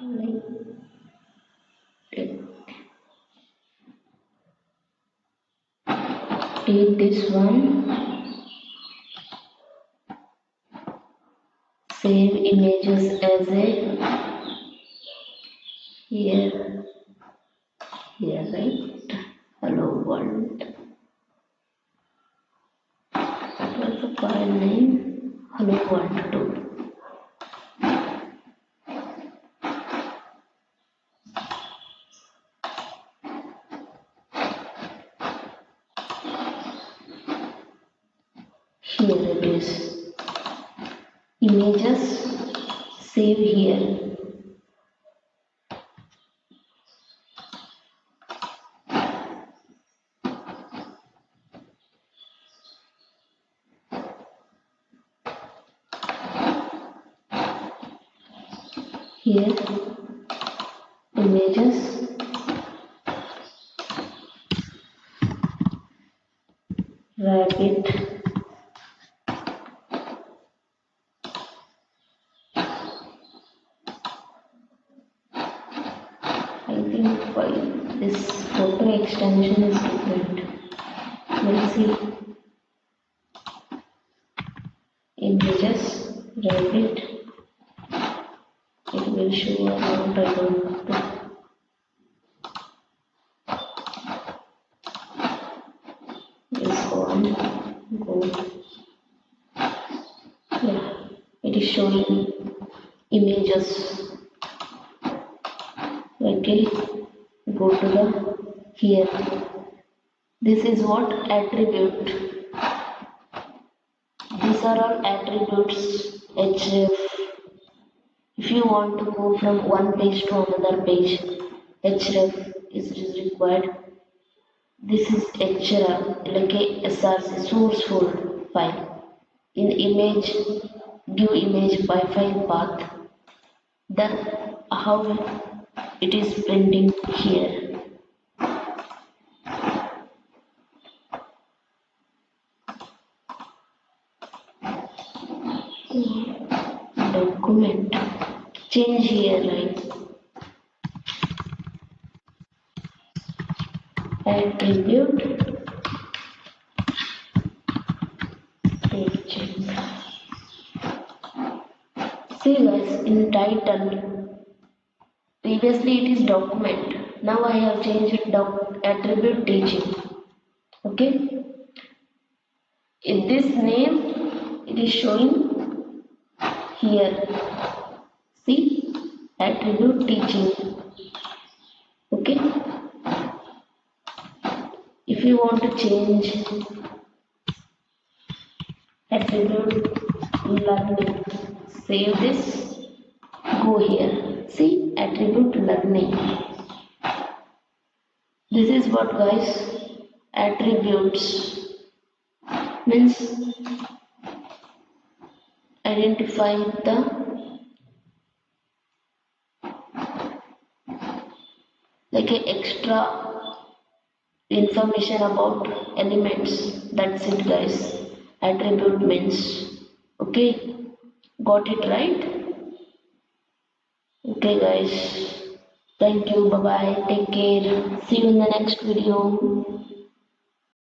like take this one, save images as a here, right, hello world. That was the file name, hello world 2. Here it is, images, save here. Here, images, rabbit, I think why this photo extension is different. We'll see. Images, rabbit, it will show or not, I don't know. This one, go. Yeah, it is showing images. Okay, go to the here. This is what attribute. These are all attributes href. If you want to go from one page to another page, href is required. This is href, like a src source folder file. In image, give image by file path. Then how it is printing here. Document, change here, right? Attribute teaching. See guys, in title, previously it is document. Now I have changed it attribute teaching. Okay. In this name, it is showing here. See, attribute teaching. Okay. If you want to change attribute learning, save this, go here. See, attribute learning. This is what guys, attributes means identify the like a extra information about elements. That's it guys. Attribute means, okay, got it right? Okay guys, thank you, bye bye, take care, see you in the next video.